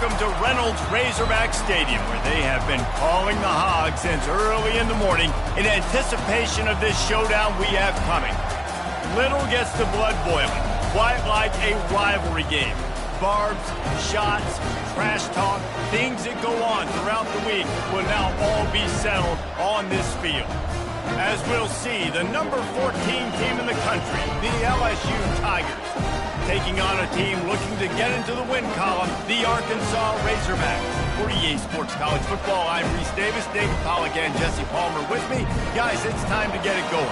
welcome to Reynolds Razorback Stadium, where they have been calling the Hogs since early in the morning in anticipation of this showdown we have coming. Little gets the blood boiling, quite like a rivalry game. Barbs, shots, trash talk, things that go on throughout the week will now all be settled on this field. As we'll see, the number 14 team in the country, the LSU Tigers, taking on a team looking to get into the win column, the Arkansas Razorbacks. For EA Sports College Football, I'm Reese Davis, David Pollack, and Jesse Palmer with me. Guys, it's time to get it going.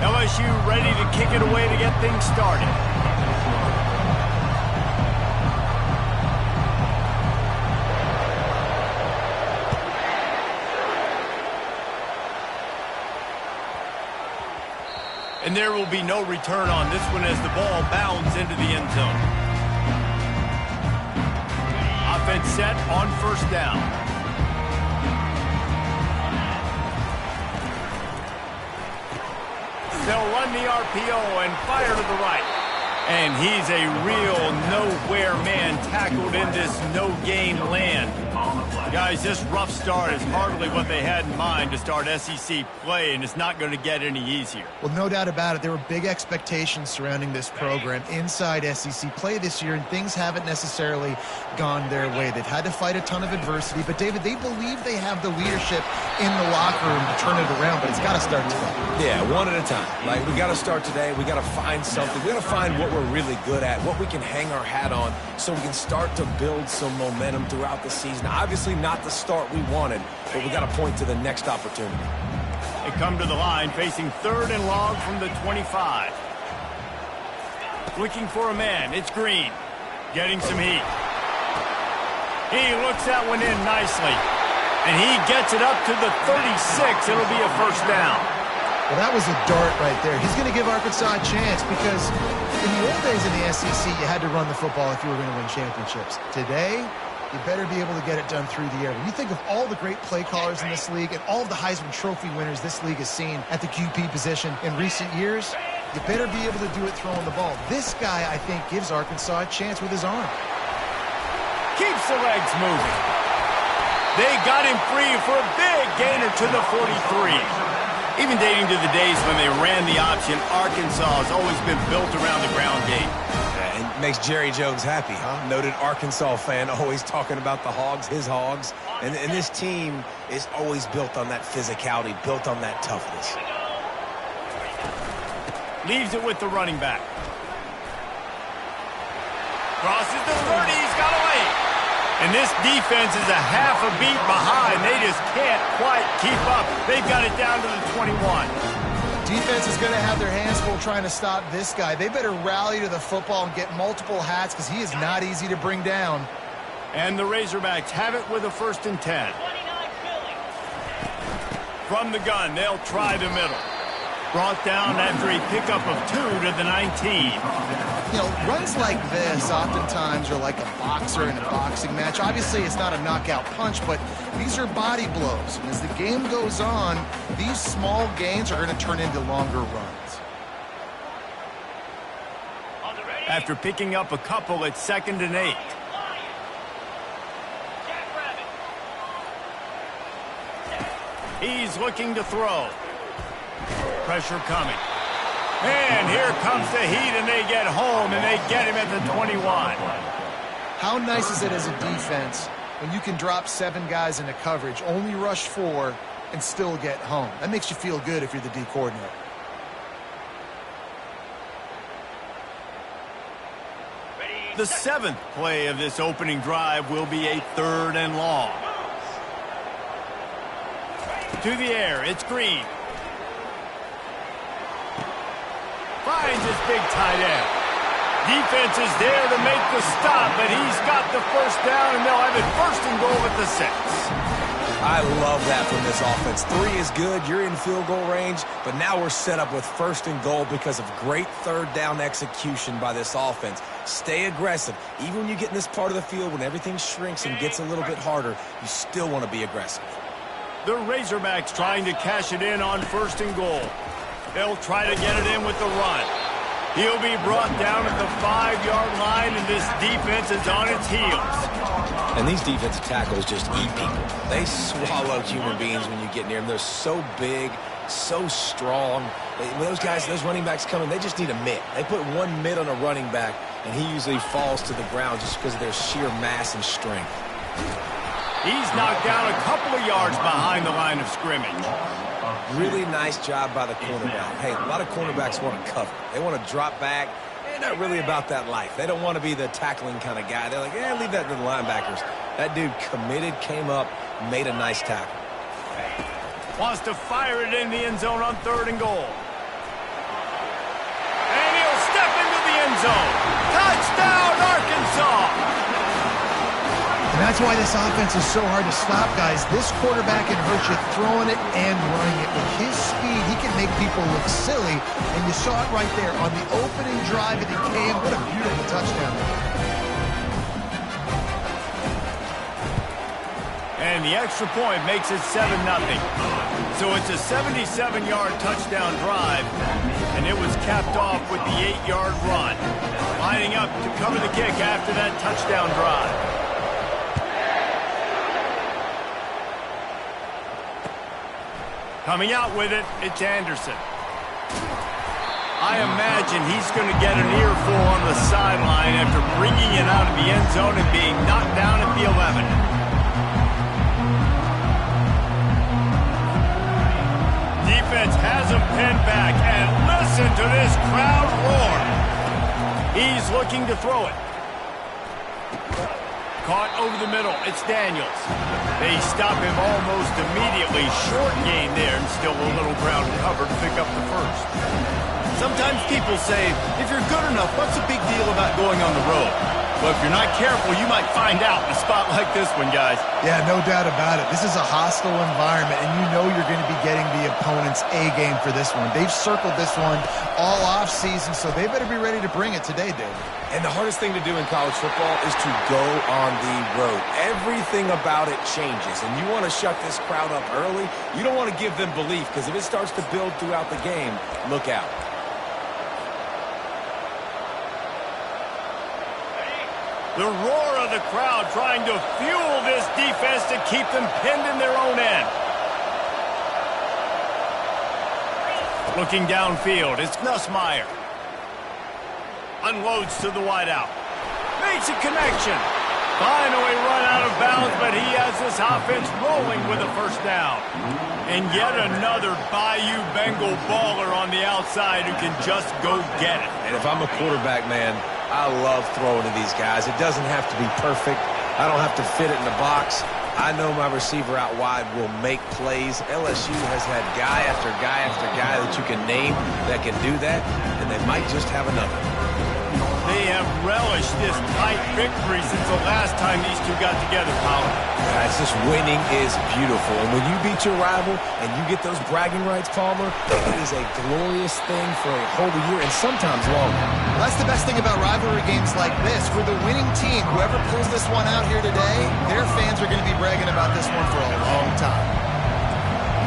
LSU ready to kick it away to get things started. And there will be no return on this one as the ball bounds into the end zone. Offense set on first down. They'll run the RPO and fire to the right. And he's a real nowhere man tackled in this no-gain land. Guys, this rough start is hardly what they had in mind to start SEC play, and it's not going to get any easier. Well, no doubt about it. There were big expectations surrounding this program inside SEC play this year, and things haven't necessarily gone their way. They've had to fight a ton of adversity, but, David, they believe they have the leadership in the locker room to turn it around, but it's got to start today. Yeah, one at a time. Like, we got to start today. We got to find something. We got to find what we're really good at, what we can hang our hat on, so we can start to build some momentum throughout the season. Obviously not the start we wanted, but we got to point to the next opportunity. They come to the line facing 3rd and long from the 25. Looking for a man. It's Green. Getting some heat. He looks that one in nicely. And he gets it up to the 36. It'll be a first down. Well, that was a dart right there. He's going to give Arkansas a chance because in the old days in the SEC, you had to run the football if you were going to win championships. Today, you better be able to get it done through the air. When you think of all the great play callers in this league and all of the Heisman Trophy winners this league has seen at the QB position in recent years, you better be able to do it throwing the ball. This guy, I think, gives Arkansas a chance with his arm. Keeps the legs moving. They got him free for a big gainer to the 43. Even dating to the days when they ran the option, Arkansas has always been built around the ground game. And makes Jerry Jones happy, huh? Noted Arkansas fan, always talking about the Hogs, his Hogs. And this team is always built on that physicality, built on that toughness. Leaves it with the running back. Crosses the 30, he's got away. And this defense is a half a beat behind. They just can't quite keep up. They've got it down to the 21. Defense is going to have their hands full trying to stop this guy. They better rally to the football and get multiple hats because he is not easy to bring down. And the Razorbacks have it with a 1st and 10. From the gun, they'll try the middle. Brought down after a pickup of 2 to the 19. You know, runs like this oftentimes are like a boxer in a boxing match. Obviously, it's not a knockout punch, but these are body blows. And as the game goes on, these small gains are going to turn into longer runs. After picking up a couple, it's 2nd and 8. He's looking to throw. Pressure coming. And here comes the heat, and they get home, and they get him at the 21. How nice is it as a defense when you can drop 7 guys into coverage, only rush 4, and still get home? That makes you feel good if you're the D coordinator. The 7th play of this opening drive will be a 3rd and long. To the air, it's Green. Finds his big tight end. Defense is there to make the stop, but he's got the first down, and they'll have it 1st and goal at the 6. I love that from this offense. 3 is good. You're in field goal range, but now we're set up with 1st and goal because of great 3rd down execution by this offense. Stay aggressive. Even when you get in this part of the field, when everything shrinks and gets a little bit harder, you still want to be aggressive. The Razorbacks trying to cash it in on 1st and goal. They'll try to get it in with the run. He'll be brought down at the 5-yard line, and this defense is on its heels. And these defensive tackles just eat people. They swallow human beings when you get near them. They're so big, so strong. When those guys, those running backs come in, they just need a mitt. They put one mitt on a running back, and he usually falls to the ground just because of their sheer mass and strength. He's knocked down a couple of yards behind the line of scrimmage. Really nice job by the cornerback. Hey, a lot of cornerbacks want to cover. They want to drop back. They're not really about that life. They don't want to be the tackling kind of guy. They're like, leave that to the linebackers. That dude committed, came up, made a nice tackle. Wants to fire it in the end zone on 3rd and goal. And he'll step into the end zone. Touchdown, Arkansas! And that's why this offense is so hard to stop, guys. This quarterback can hurt you throwing it and running it. With his speed, he can make people look silly. And you saw it right there on the opening drive that he came. What a beautiful touchdown. And the extra point makes it 7-0. So it's a 77-yard touchdown drive, and it was capped off with the 8-yard run. Lining up to cover the kick after that touchdown drive. Coming out with it, it's Anderson. I imagine he's going to get an earful on the sideline after bringing it out of the end zone and being knocked down at the 11. Defense has him pinned back, and listen to this crowd roar. He's looking to throw it. Caught over the middle. It's Daniels. They stop him almost immediately. Short gain there, and still a little ground cover to pick up the first. Sometimes people say, if you're good enough, what's the big deal about going on the road? Well, if you're not careful, you might find out in a spot like this one, guys. Yeah, no doubt about it. This is a hostile environment, and you know you're going to be getting the opponent's A game for this one. They've circled this one all off season, so they better be ready to bring it today, David. And the hardest thing to do in college football is to go on the road. Everything about it changes, and you want to shut this crowd up early. You don't want to give them belief, because if it starts to build throughout the game, look out. The roar of the crowd trying to fuel this defense to keep them pinned in their own end. Looking downfield, it's Nussmeier. Unloads to the wideout. Makes a connection. Finally run out of bounds, but he has this offense rolling with a first down. And yet another Bayou Bengal baller on the outside who can just go get it. And if I'm a quarterback, man, I love throwing to these guys. It doesn't have to be perfect. I don't have to fit it in the box. I know my receiver out wide will make plays. LSU has had guy after guy after guy that you can name that can do that, and they might just have another. They have relished this tight victory since the last time these two got together, Colin. Guys, this winning is beautiful. And when you beat your rival and you get those bragging rights, Palmer, it is a glorious thing for a whole year and sometimes longer. Well, that's the best thing about rivalry games like this. For the winning team, whoever pulls this one out here today, their fans are going to be bragging about this one for a long time.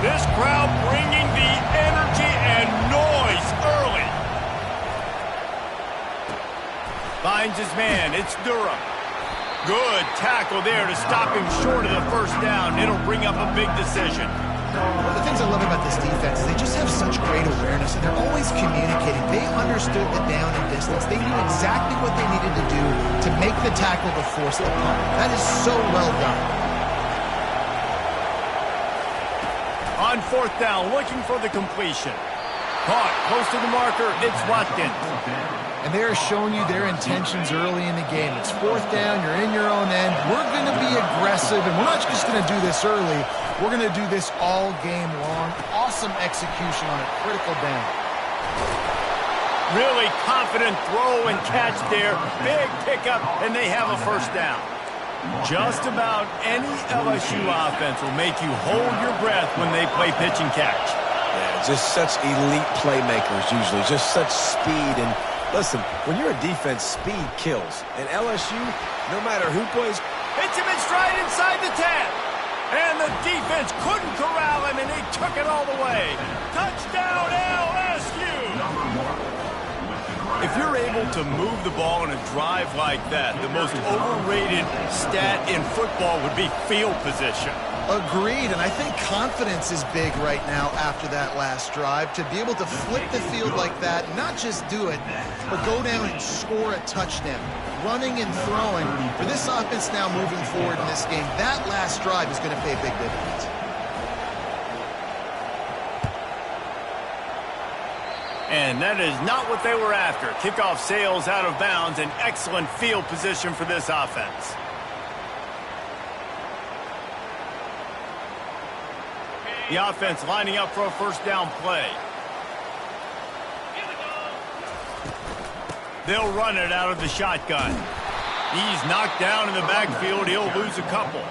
This crowd bringing the energy and noise early. Finds his man. It's Durham. Good tackle there to stop him short of the first down. It'll bring up a big decision. One of the things I love about this defense is they just have such great awareness, and they're always communicating. They understood the down and distance. They knew exactly what they needed to do to make the tackle to force the punt. That is so well done. On 4th down, looking for the completion. Caught close to the marker. It's Watkins. And they're showing you their intentions early in the game. It's 4th down. You're in your own end. We're going to be aggressive, and we're not just going to do this early. We're going to do this all game long. Awesome execution on a critical down. Really confident throw and catch there. Big pickup, and they have a first down. Just about any LSU offense will make you hold your breath when they play pitch and catch. Yeah, just such elite playmakers usually. Just such speed. And listen, when you're a defense, speed kills. And LSU, no matter who plays, hits him in stride inside the 10. And the defense couldn't corral him, and he took it all the way. Touchdown, LSU! If you're able to move the ball in a drive like that, the most overrated stat in football would be field position. Agreed, and I think confidence is big right now after that last drive. To be able to flip the field like that, not just do it, but go down and score a touchdown. Running and throwing, for this offense now moving forward in this game, that last drive is going to pay big dividends. And that is not what they were after. Kickoff sails out of bounds, and excellent field position for this offense. The offense lining up for a first down play. They'll run it out of the shotgun. He's knocked down in the backfield. He'll lose a couple.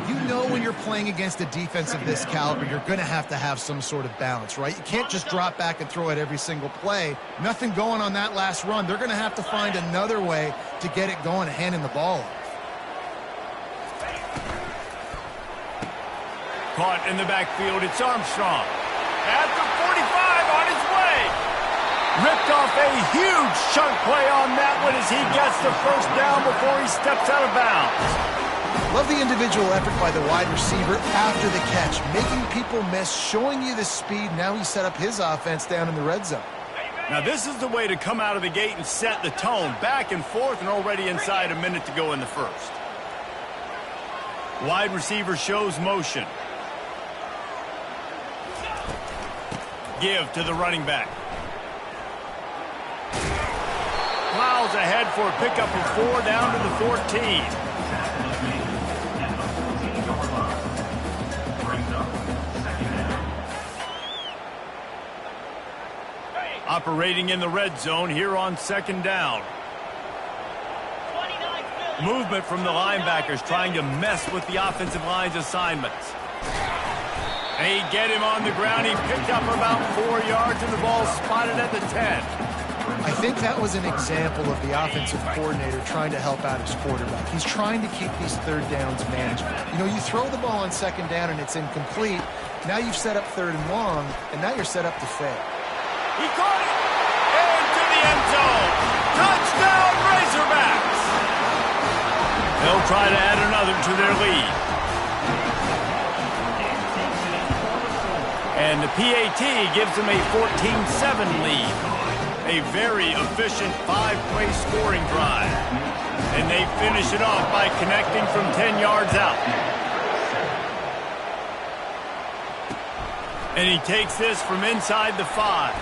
You know when you're playing against a defense of this caliber, you're going to have some sort of balance, right? You can't just drop back and throw it every single play. Nothing going on that last run. They're going to have to find another way to get it going and handing the ball off. Caught in the backfield, it's Armstrong. At the 45, on his way. Ripped off a huge chunk play on that one as he gets the first down before he steps out of bounds. Love the individual effort by the wide receiver after the catch, making people miss, showing you the speed. Now he set up his offense down in the red zone. Now this is the way to come out of the gate and set the tone. Back and forth and already inside a minute to go in the first. Wide receiver shows motion. Give to the running back. Plows ahead for a pickup of 4 down to the 14. Operating in the red zone here on second down. Movement from the linebackers trying to mess with the offensive line's assignments. They get him on the ground. He picked up about 4 yards, and the ball spotted at the 10. I think that was an example of the offensive coordinator trying to help out his quarterback. He's trying to keep these third downs manageable. You know, you throw the ball on second down and it's incomplete. Now you've set up third and long, and now you're set up to fail. He caught it into the end zone. Touchdown, Razorbacks. They'll try to add another to their lead. And the PAT gives them a 14-7 lead. A very efficient 5-play scoring drive. And they finish it off by connecting from 10 yards out. And he takes this from inside the 5.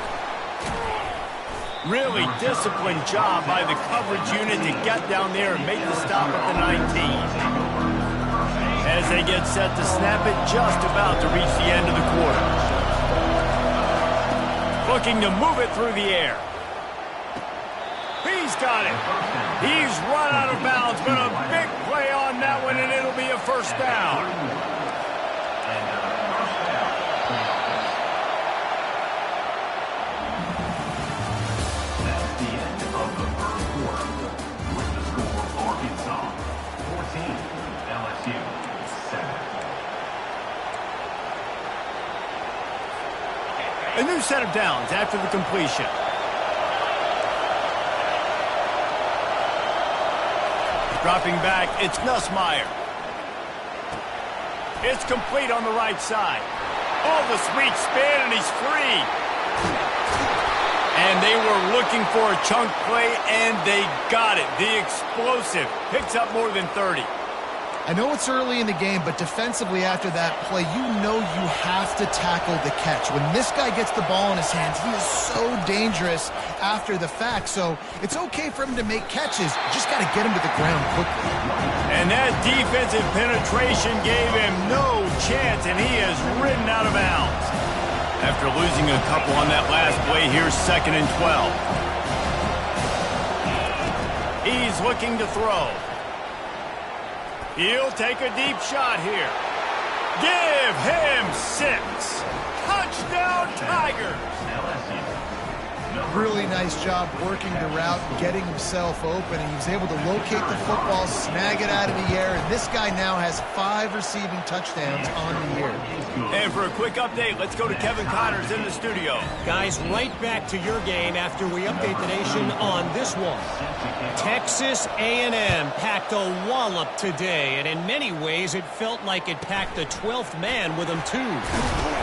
Really disciplined job by the coverage unit to get down there and make the stop at the 19. As they get set to snap it, just about to reach the end of the quarter. Looking to move it through the air. He's got it. He's run out of bounds, but a big play on that one, and it'll be a first down. A new set of downs after the completion. Dropping back, it's Nussmeier. It's complete on the right side. Oh, the sweet spin, and he's free. And they were looking for a chunk play, and they got it. The explosive picks up more than 30. I know it's early in the game, but defensively after that play, you know you have to tackle the catch. When this guy gets the ball in his hands, he is so dangerous after the fact. So it's okay for him to make catches. You just got to get him to the ground quickly. And that defensive penetration gave him no chance, and he is ridden out of bounds. After losing a couple on that last play, here's 2nd and 12. He's looking to throw. He'll take a deep shot here. Give him 6. Touchdown, Tigers. Really nice job working the route, getting himself open, and he was able to locate the football, snag it out of the air, and this guy now has 5 receiving touchdowns on the year. And for a quick update, let's go to Kevin Connors in the studio. Guys, right back to your game after we update the nation on this one. Texas A&M packed a wallop today, and in many ways it felt like it packed the 12th man with them too.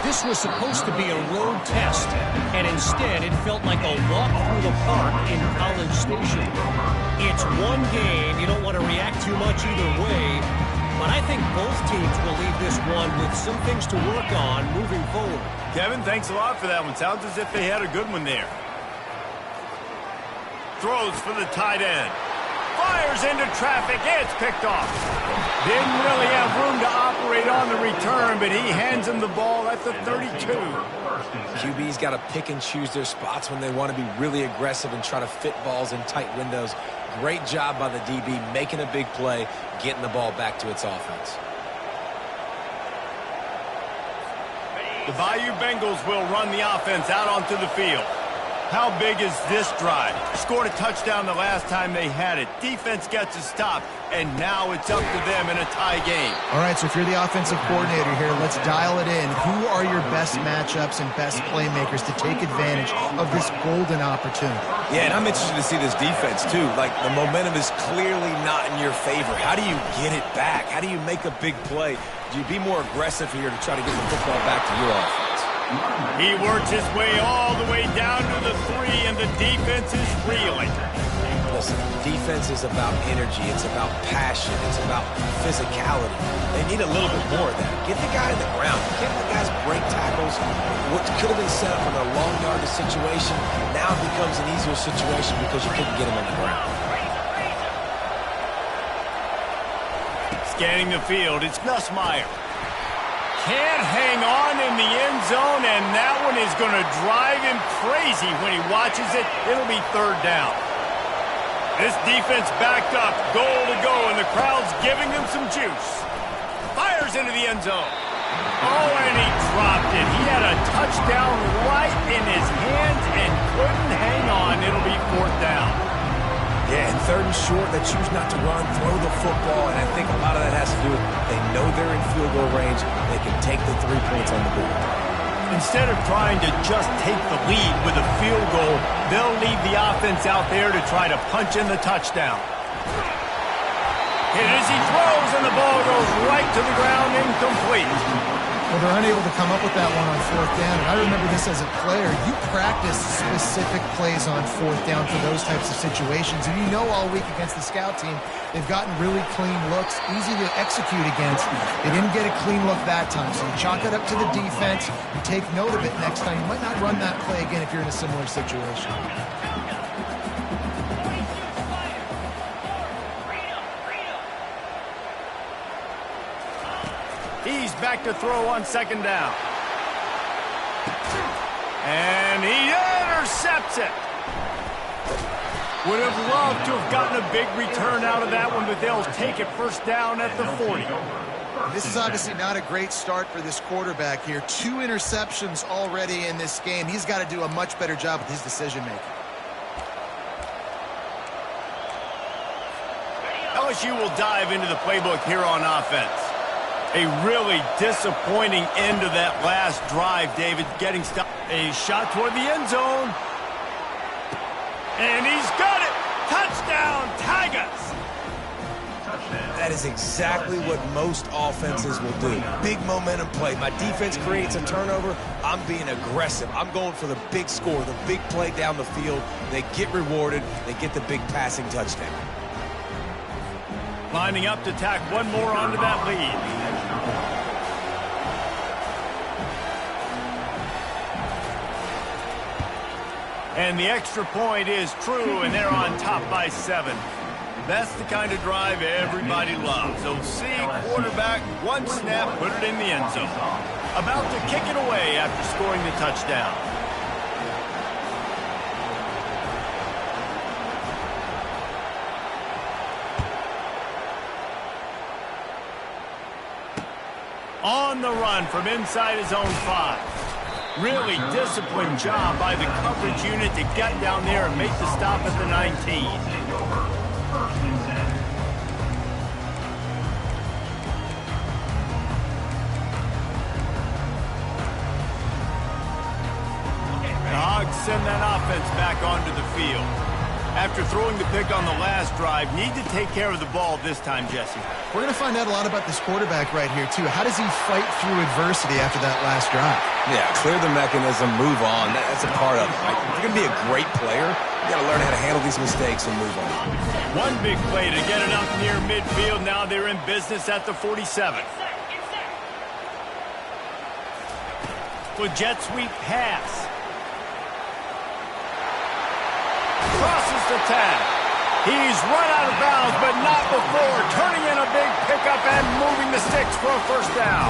This was supposed to be a road test, and instead it felt like a walk through the park in College Station. It's one game, you don't want to react too much either way, but I think both teams will leave this one with some things to work on moving forward. Kevin, thanks a lot for that one. Sounds as if they had a good one there. Throws for the tight end. Fires into traffic. It's picked off. Didn't really have room to operate on the return, but he hands him the ball at the 32. QB's got to pick and choose their spots when they want to be really aggressive and try to fit balls in tight windows. Great job by the DB making a big play, getting the ball back to its offense. The Bayou Bengals will run the offense out onto the field. How big is this drive? Scored a touchdown the last time they had it. Defense gets a stop, and now it's up to them in a tie game. All right, so if you're the offensive coordinator here, let's dial it in. Who are your best matchups and best playmakers to take advantage of this golden opportunity? Yeah, and I'm interested to see this defense, too. Like, the momentum is clearly not in your favor. How do you get it back? How do you make a big play? Do you be more aggressive here to try to get the football back to your offense? He works his way all the way down to the 3, and the defense is reeling. Listen, defense is about energy. It's about passion. It's about physicality. They need a little bit more of that. Get the guy in the ground. Get the guys break tackles. What could have been set up in a long yardage situation now becomes an easier situation because you couldn't get him on the ground. Scanning the field, it's Nussmeier. Can't hang on in the end zone, and that one is going to drive him crazy when he watches it. It'll be 3rd down. This defense backed up, goal to go, and the crowd's giving them some juice. Fires into the end zone. Oh, and he dropped it. He had a touchdown right in his hands and couldn't hang on. It'll be 4th down. Yeah, and 3rd and short, they choose not to run, throw the football, and I think a lot of that has to do with they know they're in field goal range. They can take the 3 points on the board. Instead of trying to just take the lead with a field goal, they'll leave the offense out there to try to punch in the touchdown. And as he throws, and the ball goes right to the ground, incomplete. Well, they're unable to come up with that one on 4th down. And I remember this as a player. You practice specific plays on 4th down for those types of situations. And you know all week against the scout team, they've gotten really clean looks, easy to execute against. They didn't get a clean look that time. So you chalk it up to the defense. You take note of it next time. You might not run that play again if you're in a similar situation. He's back to throw on 2nd down. And he intercepts it. Would have loved to have gotten a big return out of that one, but they'll take it 1st down at the 40. This is obviously not a great start for this quarterback here. 2 interceptions already in this game. He's got to do a much better job with his decision-making. LSU will dive into the playbook here on offense. A really disappointing end to that last drive, David, getting stopped. A shot toward the end zone. And he's got it! Touchdown, Tigers! That is exactly what most offenses will do. Big momentum play. My defense creates a turnover. I'm being aggressive. I'm going for the big score, the big play down the field. They get rewarded. They get the big passing touchdown. Lining up to tack one more onto that lead. And the extra point is true, and they're on top by 7. That's the kind of drive everybody loves. OC, quarterback, one snap, put it in the end zone. About to kick it away after scoring the touchdown. On the run from inside his own 5. Really disciplined job by the coverage unit to get down there and make the stop at the 19. The Hogs send that offense back onto the field. After throwing the pick on the last drive, need to take care of the ball this time, Jesse. We're going to find out a lot about this quarterback right here, too. How does he fight through adversity after that last drive? Yeah, clear the mechanism, move on. That's a part of it, right? If you're going to be a great player, you got to learn how to handle these mistakes and move on. One big play to get it up near midfield. Now they're in business at the 47. With jet sweep pass. Crosses the tag. He's run out of bounds, but not before turning in a big pickup and moving the sticks for a first down.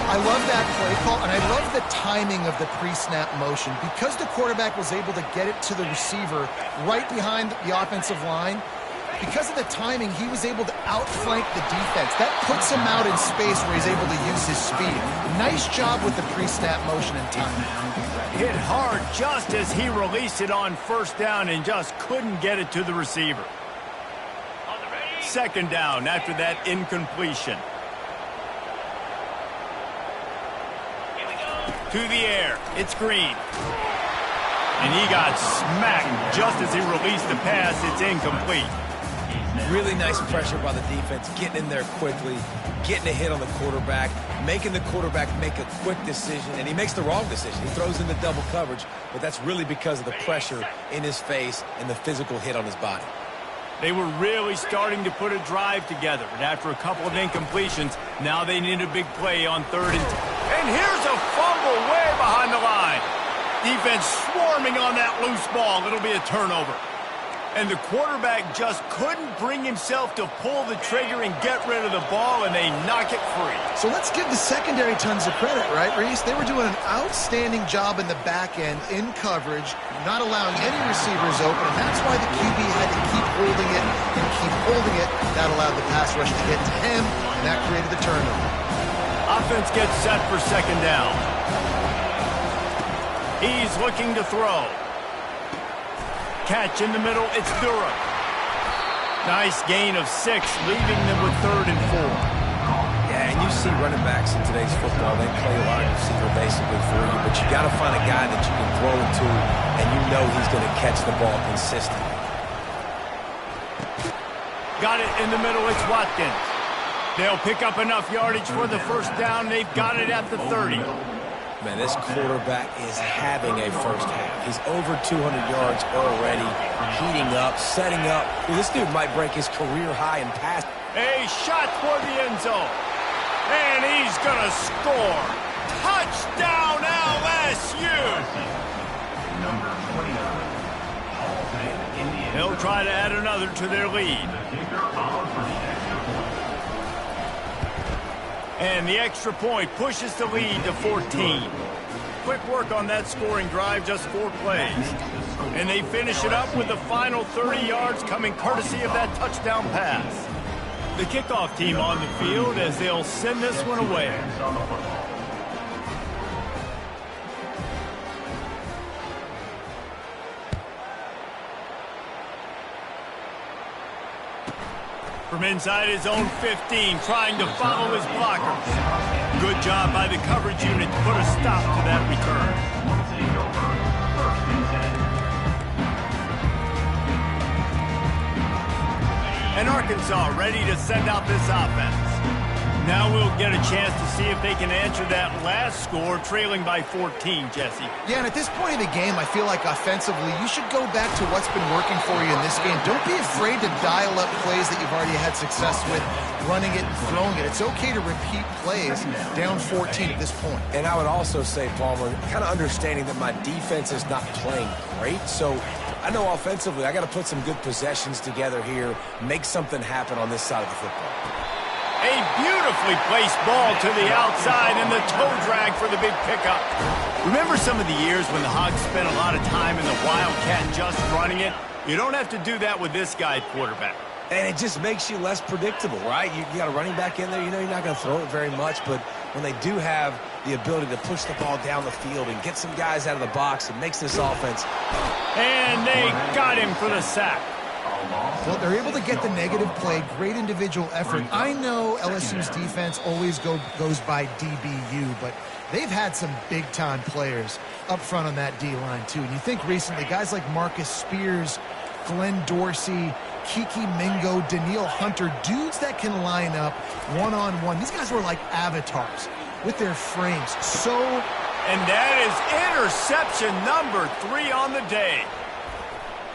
I love that play call, and I love the timing of the pre-snap motion. Because the quarterback was able to get it to the receiver right behind the offensive line, because of the timing, he was able to outflank the defense. That puts him out in space where he's able to use his speed. Nice job with the pre-snap motion and timing. Hit hard just as he released it on first down and just couldn't get it to the receiver. Second down after that incompletion. To the air, it's Green. And he got smacked just as he released the pass. It's incomplete. Really nice pressure by the defense, getting in there quickly, getting a hit on the quarterback, making the quarterback make a quick decision, and he makes the wrong decision. He throws into double coverage, but that's really because of the pressure in his face and the physical hit on his body. They were really starting to put a drive together, and after a couple of incompletions, now they need a big play on third and 10. And here's a fumble way behind the line. Defense swarming on that loose ball. It'll be a turnover. And the quarterback just couldn't bring himself to pull the trigger and get rid of the ball, and they knock it free. So let's give the secondary tons of credit, right, Reese? They were doing an outstanding job in the back end, in coverage, not allowing any receivers open, and that's why the QB had to keep holding it and keep holding it. That allowed the pass rush to get to him, and that created the turnover. Offense gets set for second down. He's looking to throw. Catch in the middle, it's Durham. Nice gain of 6, leaving them with third and 4. Yeah, and you see running backs in today's football, they play a wide receiver basically for you, but you got to find a guy that you can throw it to, and you know he's going to catch the ball consistently. Got it in the middle, it's Watkins. They'll pick up enough yardage for the first down. They've got it at the 30. Man, this quarterback is having a first half. He's over 200 yards already, heating up, setting up. Well, this dude might break his career high in pass. A shot for the end zone. And he's going to score. Touchdown, LSU. They'll try to add another to their lead. And the extra point pushes the lead to 14. Quick work on that scoring drive, just 4 plays. And they finish it up with the final 30 yards coming courtesy of that touchdown pass. The kickoff team on the field as they'll send this one away. From inside his own 15, trying to follow his blockers. Good job by the coverage unit to put a stop to that return. And Arkansas ready to send out this offense. Now we'll get a chance to see if they can answer that last score, trailing by 14, Jesse. Yeah, and at this point in the game, I feel like offensively, you should go back to what's been working for you in this game. Don't be afraid to dial up plays that you've already had success with, running it and throwing it. It's okay to repeat plays down 14 at this point. And I would also say, Palmer, kind of understanding that my defense is not playing great, so I know offensively I got to put some good possessions together here, make something happen on this side of the football. A beautifully placed ball to the outside and the toe drag for the big pickup. Remember some of the years when the Hogs spent a lot of time in the Wildcat just running it? You don't have to do that with this guy quarterback. And it just makes you less predictable, right? You got a running back in there. You know you're not going to throw it very much, but when they do have the ability to push the ball down the field and get some guys out of the box, it makes this offense. And they got him for the sack. Well, they're able to get the negative play, great individual effort. I know LSU's defense always goes by DBU, but they've had some big-time players up front on that D-line, too. And you think recently, guys like Marcus Spears, Glenn Dorsey, Kiki Mingo, Daniil Hunter, dudes that can line up one-on-one. These guys were like avatars with their frames. And that is interception number 3 on the day.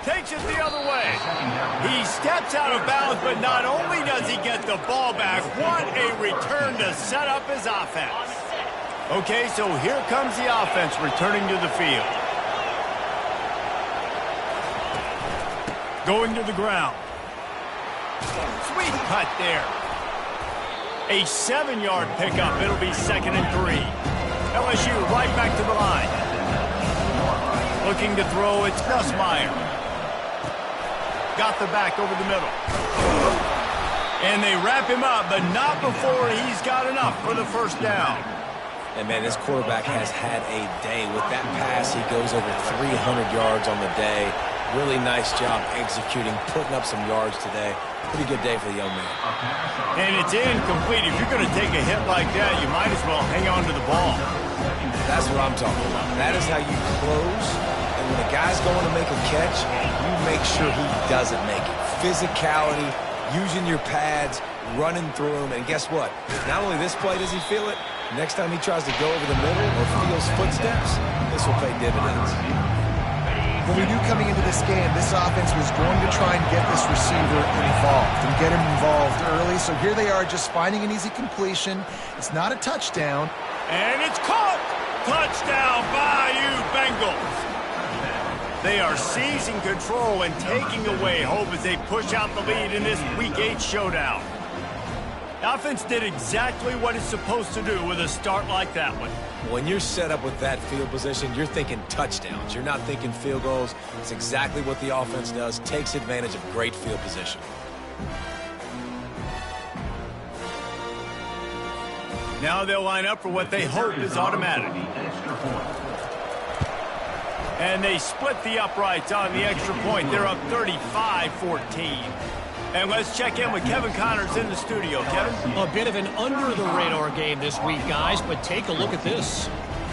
Takes it the other way. He steps out of bounds, but not only does he get the ball back, what a return to set up his offense. Okay, so here comes the offense returning to the field. Going to the ground. Sweet cut there. A 7-yard pickup. It'll be 2nd and 3. LSU right back to the line. Looking to throw, it's Nussmeier. Got the back over the middle. And they wrap him up, but not before he's got enough for the first down. And, man, this quarterback has had a day. With that pass, he goes over 300 yards on the day. Really nice job executing, putting up some yards today. Pretty good day for the young man. And it's incomplete. If you're going to take a hit like that, you might as well hang on to the ball. That's what I'm talking about. That is how you close. And when a guy's going to make a catch, you make sure he doesn't make it. Physicality, using your pads, running through them. And guess what? Not only this play does he feel it, next time he tries to go over the middle or feels footsteps, this will pay dividends. Well, we knew coming into this game, this offense was going to try and get this receiver involved and get him involved early. So here they are just finding an easy completion. It's not a touchdown. And it's caught! Touchdown, Bayou Bengals! They are seizing control and taking away hope as they push out the lead in this Week 8 showdown. The offense did exactly what it's supposed to do with a start like that one. When you're set up with that field position, you're thinking touchdowns. You're not thinking field goals. It's exactly what the offense does, takes advantage of great field position. Now they'll line up for what they hope is automatic. And they split the uprights on the extra point. They're up 35-14. And let's check in with Kevin Connors in the studio. Kevin? A bit of an under-the-radar game this week, guys, but take a look at this.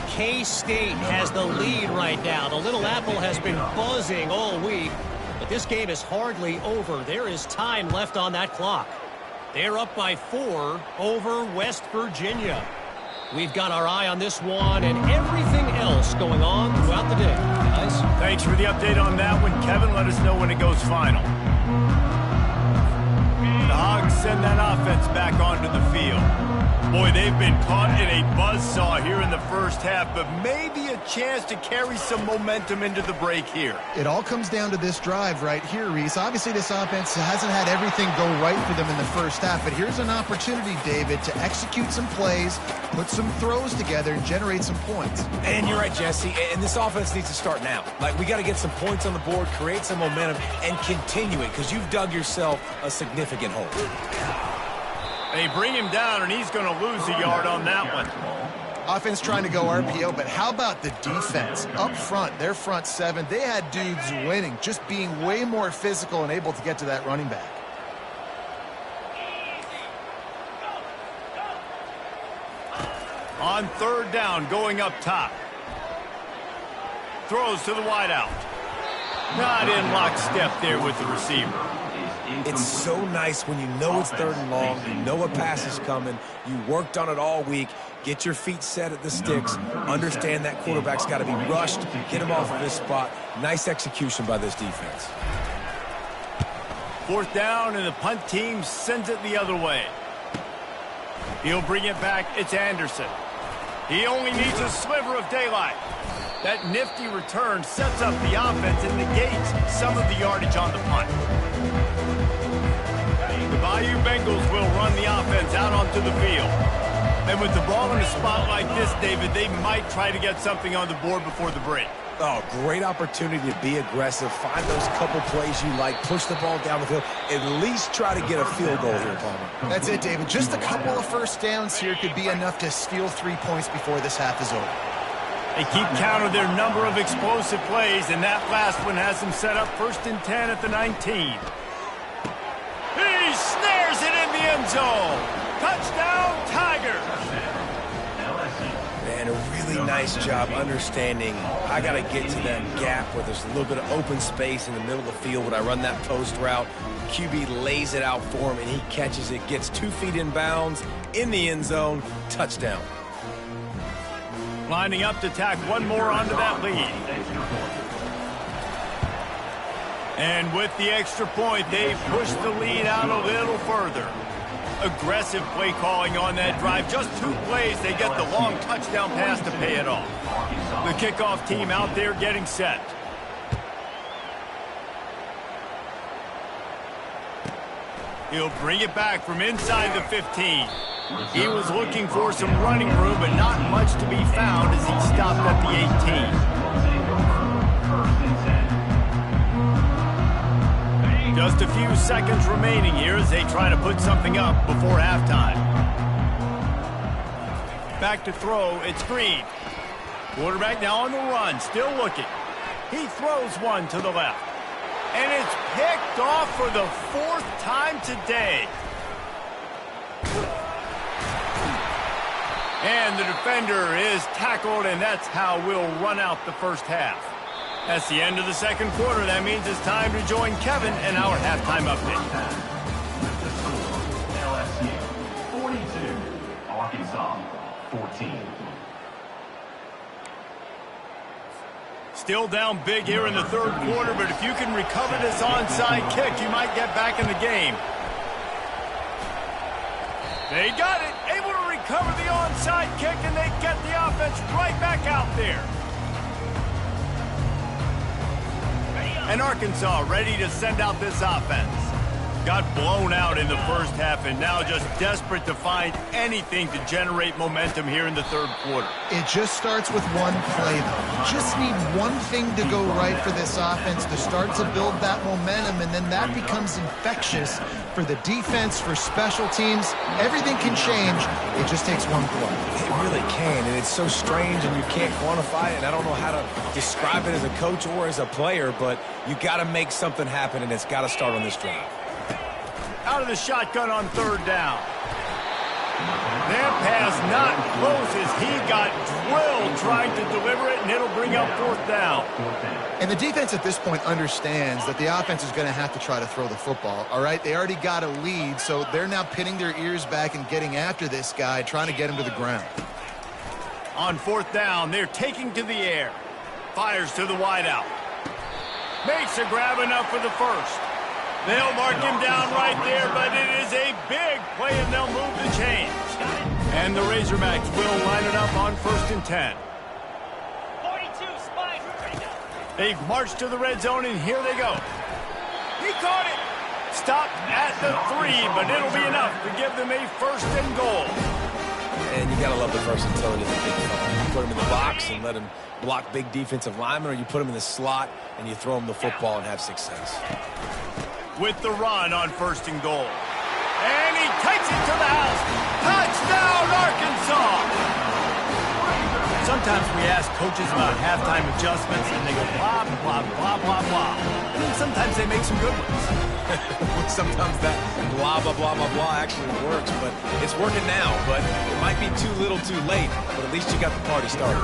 K-State has the lead right now. The Little Apple has been buzzing all week, but this game is hardly over. There is time left on that clock. They're up by 4 over West Virginia. We've got our eye on this one and everything else going on throughout the day, guys. Thanks for the update on that one, Kevin. Let us know when it goes final. The Hogs send that offense back onto the field. Boy, they've been caught in a buzzsaw here in the first half, but maybe a chance to carry some momentum into the break here. It all comes down to this drive right here, Reese. Obviously, this offense hasn't had everything go right for them in the first half, but here's an opportunity, David, to execute some plays, put some throws together, and generate some points. And you're right, Jesse, and this offense needs to start now. Like, we got to get some points on the board, create some momentum, and continue it, because you've dug yourself a significant hole. They bring him down, and he's going to lose a yard on that one. Offense trying to go RPO, but how about the defense? Up front, their front 7, they had dudes winning, just being way more physical and able to get to that running back. On 3rd down, going up top. Throws to the wideout. Not in lockstep there with the receiver. It's so nice when you know it's 3rd and long, you know a pass is coming, you worked on it all week, get your feet set at the sticks, understand that quarterback's got to be rushed, get him off of this spot. Nice execution by this defense. 4th down, and the punt team sends it the other way. He'll bring it back. It's Anderson. He only needs a sliver of daylight. That nifty return sets up the offense and negates some of the yardage on the punt. The Bayou Bengals will run the offense out onto the field. And with the ball in a spot like this, David, they might try to get something on the board before the break. Oh, great opportunity to be aggressive. Find those couple plays you like. Push the ball down the field. At least try to get a field goal here, Palmer. That's it, David. Just a couple of first downs here could be enough to steal 3 points before this half is over. They keep count of their number of explosive plays, and that last one has them set up 1st and 10 at the 19. He snares it in the end zone. Touchdown, Tigers. And a really nice job understanding I got to get to that gap where there's a little bit of open space in the middle of the field when I run that post route. QB lays it out for him, and he catches it, gets 2 feet in bounds in the end zone. Touchdown. Lining up to tack one more onto that lead. And with the extra point, they push the lead out a little further. Aggressive play calling on that drive. Just 2 plays, they get the long touchdown pass to pay it off. The kickoff team out there getting set. He'll bring it back from inside the 15. He was looking for some running room, but not much to be found as he stopped at the 18. Just a few seconds remaining here as they try to put something up before halftime. Back to throw, it's Green. Quarterback now on the run, still looking. He throws one to the left. And it's picked off for the 4th time today. And the defender is tackled, and that's how we'll run out the first half. That's the end of the second quarter. That means it's time to join Kevin and our halftime update. LSU 42, Arkansas 14. Still down big here in the third quarter, but if you can recover this onside kick, you might get back in the game. They got it, able to recover the onside kick, and they get the offense right back out there. And Arkansas ready to send out this offense. Got blown out in the first half and now just desperate to find anything to generate momentum here in the third quarter. It just starts with one play, though. Just need one thing to go right for this offense to start to build that momentum, and then that becomes infectious for the defense, for special teams. Everything can change. It just takes one play. It really can, and it's so strange, and you can't quantify it, and I don't know how to describe it as a coach or as a player, but you got to make something happen, and it's got to start on this drive. Out of the shotgun on 3rd down. That pass not close as he got drilled trying to deliver it, and it'll bring up 4th down. And the defense at this point understands that the offense is going to have to try to throw the football, all right? They already got a lead, so they're now pinning their ears back and getting after this guy, trying to get him to the ground. On 4th down, they're taking to the air. Fires to the wideout. Makes a grab enough for the first. They'll mark him down right there, but it is a big play, and they'll move the chains. And the Razorbacks will line it up on 1st and 10. 42, spike. They've marched to the red zone, and here they go. He caught it. Stopped at the 3, but it'll be enough to give them a 1st and goal. And you got to love the versatility of the big fella. You put him in the box and let him block big defensive linemen, or you put him in the slot and you throw him the football and have success. With the run on 1st and goal. And he takes it to the house. Touchdown, Arkansas! Sometimes we ask coaches about halftime adjustments, and they go blah, blah, blah, blah, blah. And then sometimes they make some good ones. Sometimes that blah, blah, blah, blah, blah actually works, but it's working now. But it might be too little too late, but at least you got the party started.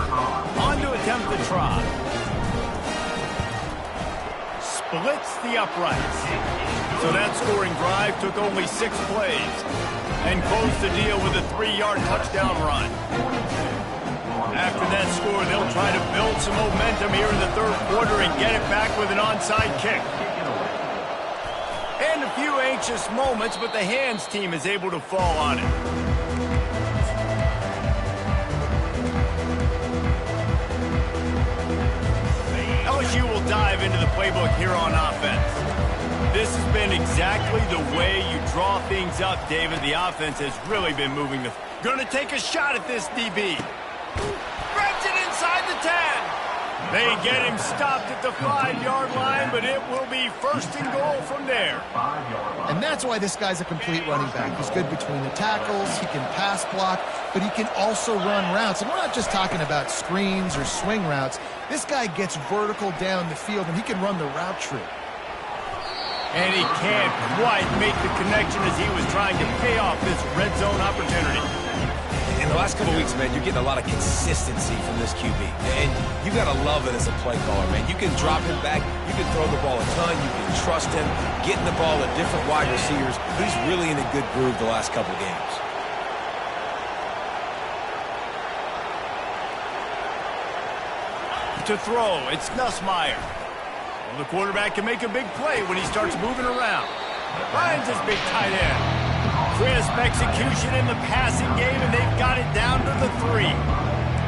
On to attempt the try. Splits the uprights. So that scoring drive took only 6 plays and closed the deal with a 3-yard touchdown run. After that score, they'll try to build some momentum here in the third quarter and get it back with an onside kick. And a few anxious moments, but the hands team is able to fall on it. LSU will dive into the playbook here on offense. This has been exactly the way you draw things up, David. The offense has really been moving the... Gonna take a shot at this DB. Grabs it inside the 10. They get him stopped at the 5-yard line, but it will be 1st and goal from there. And that's why this guy's a complete running back. He's good between the tackles, he can pass block, but he can also run routes. And we're not just talking about screens or swing routes. This guy gets vertical down the field, and he can run the route tree. And he can't quite make the connection as he was trying to pay off this red zone opportunity. In the last couple of weeks, man, you're getting a lot of consistency from this QB. And you got to love it as a play caller, man. You can drop him back. You can throw the ball a ton. You can trust him, getting the ball to different wide receivers. He's really in a good groove the last couple of games. To throw, it's Nussmeier. Well, the quarterback can make a big play when he starts moving around. Finds his big tight end. Crisp execution in the passing game, and they've got it down to the 3.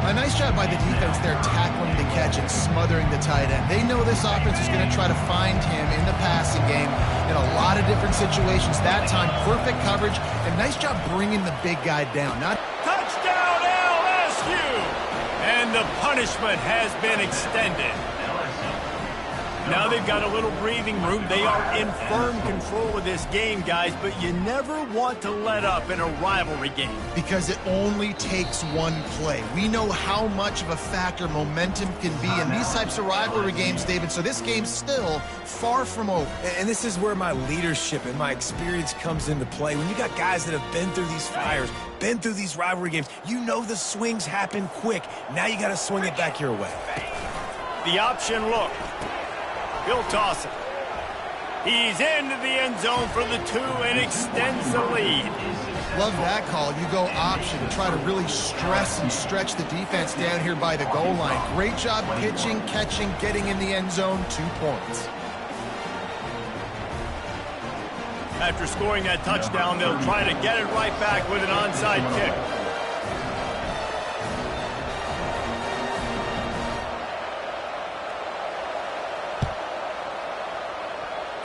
A nice job by the defense there, tackling the catch and smothering the tight end. They know this offense is going to try to find him in the passing game in a lot of different situations. That time, perfect coverage, and nice job bringing the big guy down. Touchdown, LSU! And the punishment has been extended. Now they've got a little breathing room. They are in firm control of this game, guys, but you never want to let up in a rivalry game. Because it only takes one play. We know how much of a factor momentum can be in these types of rivalry games, David, so this game's still far from over. And this is where my leadership and my experience comes into play. When you got guys that have been through these fires, been through these rivalry games, you know the swings happen quick. Now you got to swing it back your way. The option look. He'll toss it. He's into the end zone for the 2 and extends the lead. Love that call. You go option. Try to really stress and stretch the defense down here by the goal line. Great job pitching, catching, getting in the end zone. 2 points. After scoring that touchdown, they'll try to get it right back with an onside kick.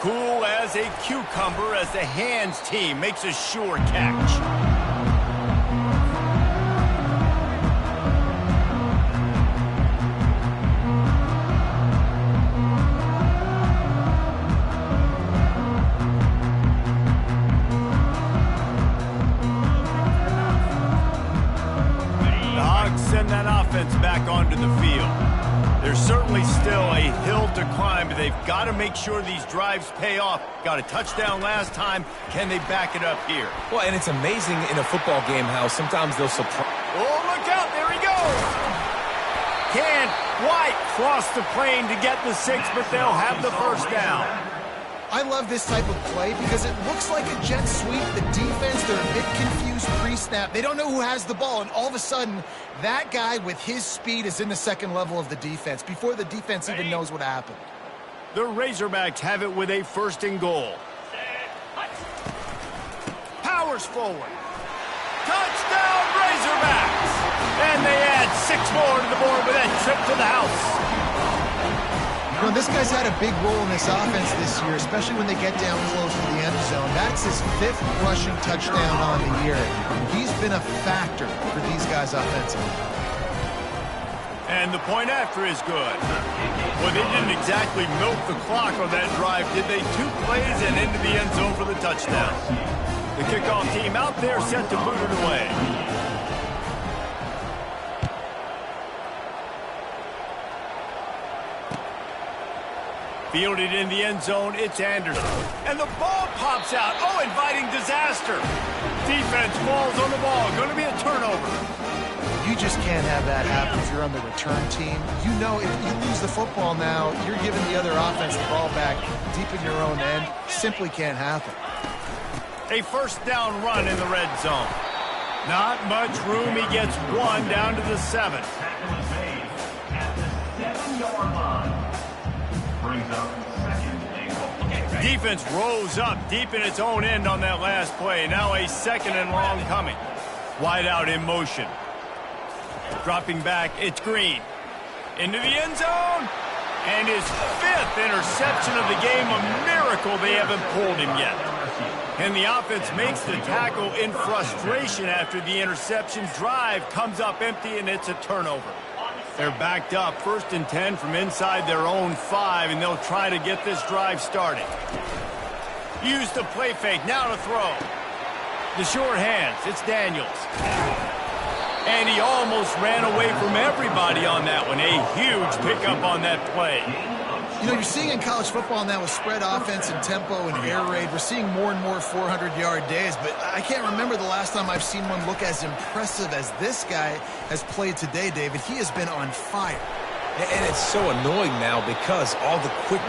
Cool as a cucumber as the hands team makes a sure catch. The Hogs send that offense back onto the field. There's certainly still a hill to climb, but they've got to make sure these drives pay off. Got a touchdown last time. Can they back it up here? Well, and it's amazing in a football game how sometimes they'll surprise. Oh, look out. There he goes. Can't quite cross the plane to get the 6, but they'll have the 1st down. I love this type of play because it looks like a jet sweep. The defense, they're a bit confused pre-snap. They don't know who has the ball, and all of a sudden, that guy with his speed is in the second level of the defense before the defense even knows what happened. The Razorbacks have it with a 1st and goal. Powers forward. Touchdown, Razorbacks! And they add 6 more to the board with that trip to the house. You know, this guy's had a big role in this offense this year, especially when they get down close to the end zone. That's his 5th rushing touchdown on the year. He's been a factor for these guys offensively. And the point after is good. Well, they didn't exactly milk the clock on that drive, did they? 2 plays and into the end zone for the touchdown. The kickoff team out there set to boot it away. Fielded in the end zone, it's Anderson. And the ball pops out. Oh, inviting disaster. Defense falls on the ball. Going to be a turnover. You just can't have that happen if you're on the return team. You know if you lose the football now, you're giving the other offense the ball back deep in your own end. Simply can't happen. A 1st down run in the red zone. Not much room. He gets 1 down to the 7. Tackle is made at the 7-yard line. Brings up 2nd and goal. Defense rose up deep in its own end on that last play. Now a 2nd and long coming. Wide out in motion. Dropping back, it's Green. Into the end zone. And his 5th interception of the game. A miracle they haven't pulled him yet. And the offense makes the tackle in frustration after the interception. Drive comes up empty, and it's a turnover. They're backed up, 1st and 10 from inside their own 5, and they'll try to get this drive started. Use the play fake, now to throw. The short hands, it's Daniels. And he almost ran away from everybody on that one. A huge pickup on that play. You know, you're seeing in college football now with spread offense and tempo and air raid, we're seeing more and more 400-yard days, but I can't remember the last time I've seen one look as impressive as this guy has played today, David. He has been on fire. And it's so annoying now because all the quick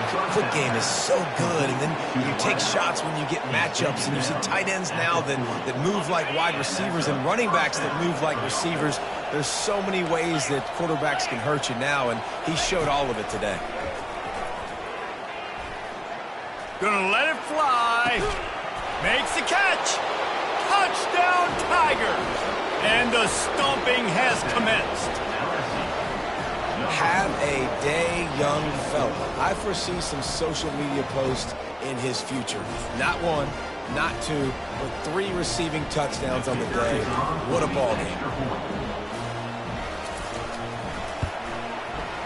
game is so good, and then you take shots when you get matchups, and you see tight ends now that move like wide receivers and running backs that move like receivers. There's so many ways that quarterbacks can hurt you now, and he showed all of it today. Gonna let it fly. Makes the catch. Touchdown, Tigers. And the stomping has commenced. Have a day, young fella. I foresee some social media posts in his future. Not 1, not 2, but 3 receiving touchdowns on the day. What a ball game.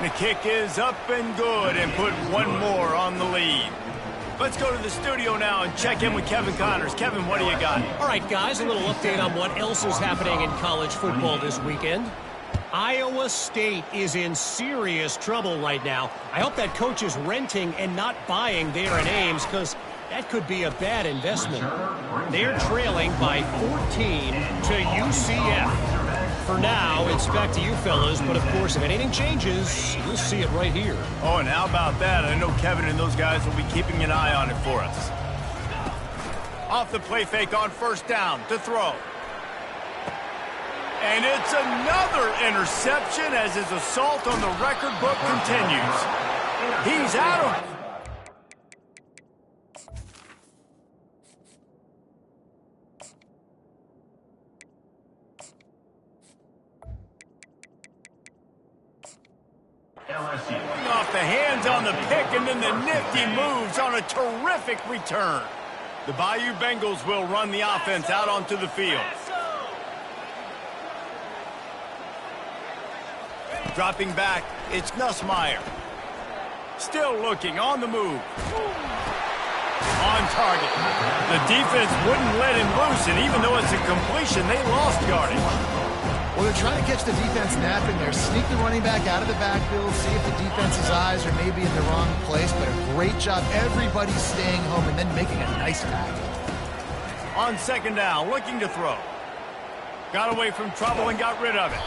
The kick is up and good and put one more on the lead. Let's go to the studio now and check in with Kevin Connors. Kevin, what do you got? All right, guys, a little update on what else is happening in college football this weekend. Iowa State is in serious trouble right now. I hope that coach is renting and not buying there in Ames, because that could be a bad investment. They're trailing by 14 to UCF. For now, it's back to you fellas, but of course, if anything changes, you'll see it right here. Oh, and how about that? I know Kevin and those guys will be keeping an eye on it for us. Off the play fake on 1st down to throw. And it's another interception as his assault on the record book continues. He's out of... LSU. Off the hands on the pick, and then the nifty moves on a terrific return. The Bayou Bengals will run the offense out onto the field. Dropping back, it's Nussmeier. Still looking, on the move. On target. The defense wouldn't let him loose, and even though it's a completion, they lost yardage. Well, they're trying to catch the defense napping there. Sneak the running back out of the backfield, see if the defense's eyes are maybe in the wrong place, but a great job. Everybody's staying home and then making a nice tackle. On 2nd down, looking to throw. Got away from trouble and got rid of it.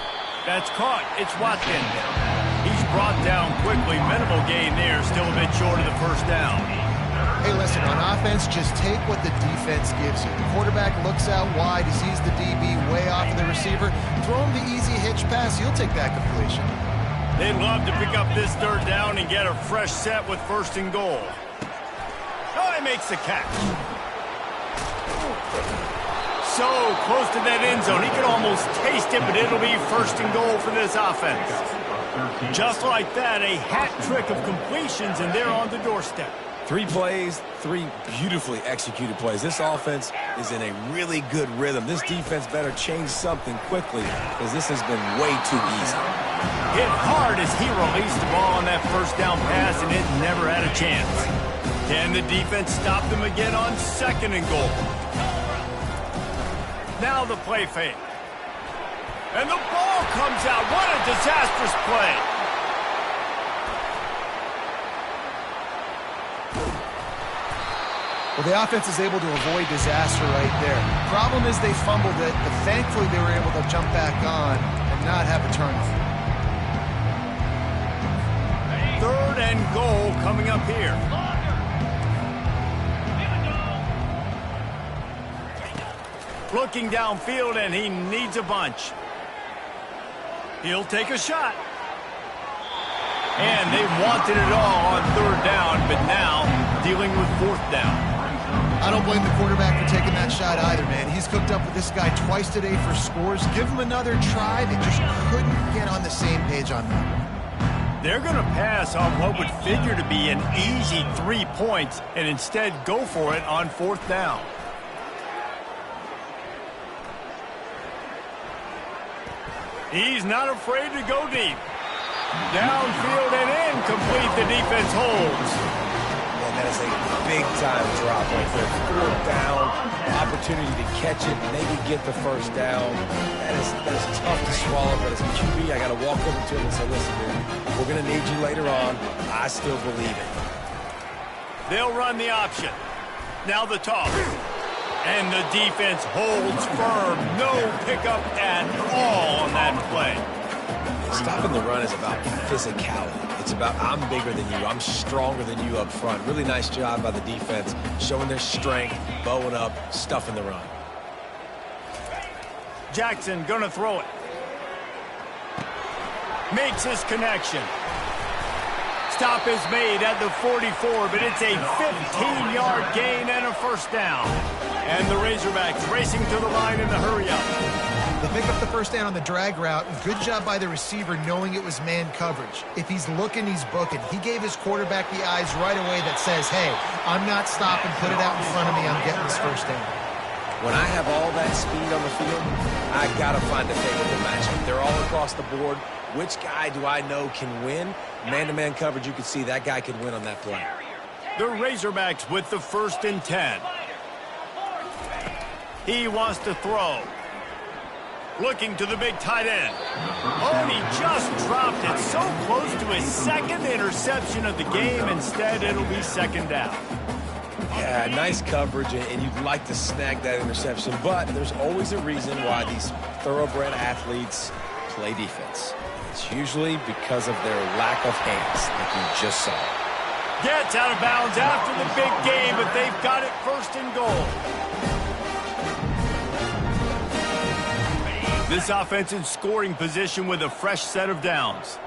That's caught. It's Watkins. He's brought down quickly. Minimal gain there. Still a bit short of the 1st down. Hey, listen, on offense, just take what the defense gives you. The quarterback looks out wide. He sees the DB way off of the receiver. Throw him the easy hitch pass. He'll take that completion. They'd love to pick up this 3rd down and get a fresh set with 1st and goal. Oh, he makes the catch. So close to that end zone. He could almost taste it, but it'll be 1st and goal for this offense. Just like that, a hat trick of completions, and they're on the doorstep. 3 plays, 3 beautifully executed plays. This offense is in a really good rhythm. This defense better change something quickly, because this has been way too easy. Hit hard as he released the ball on that 1st down pass, and it never had a chance. Can the defense stop them again on 2nd and goal? Now the play fake. And the ball comes out. What a disastrous play. Well, the offense is able to avoid disaster right there. Problem is they fumbled it, but thankfully they were able to jump back on and not have a turnover. 3rd and goal coming up here. Looking downfield, and he needs a bunch. He'll take a shot. And they wanted it all on 3rd down, but now dealing with 4th down. I don't blame the quarterback for taking that shot either, man. He's cooked up with this guy twice today for scores. Give him another try. They just couldn't get on the same page on that one. They're going to pass on what would figure to be an easy 3 points and instead go for it on 4th down. He's not afraid to go deep. Downfield and incomplete. The defense holds. Man, that is a big-time drop right there. 4th down, opportunity to catch it, maybe get the first down. That is tough to swallow, but as a QB, I got to walk over to him and say, listen, man, we're going to need you later on. I still believe it. They'll run the option. Now the toss. And the defense holds firm. No pickup at all on that play. Stopping the run is about physicality. It's about I'm bigger than you. I'm stronger than you up front. Really nice job by the defense, showing their strength, bowing up, stuffing the run. Jackson gonna throw it. Makes his connection. Stop is made at the 44, but it's a 15-yard gain and a first down. And the Razorbacks racing to the line in the hurry-up. They pick up the first down on the drag route. Good job by the receiver knowing it was man coverage. If he's looking, he's booking. He gave his quarterback the eyes right away that says, hey, I'm not stopping. Put it out in front of me. I'm getting this first down. When I have all that speed on the field, I got to find a favorable matchup. They're all across the board. Which guy do I know can win? Man-to-man coverage, you can see that guy can win on that play. The Razorbacks with the 1st and 10. He wants to throw. Looking to the big tight end. Oh, and he just dropped it so close to his 2nd interception of the game. Instead, it'll be 2nd down. Yeah, nice coverage, and you'd like to snag that interception, but there's always a reason why these thoroughbred athletes play defense. It's usually because of their lack of hands, like you just saw. Gets out of bounds after the big game, but they've got it 1st and goal. This offense in scoring position with a fresh set of downs.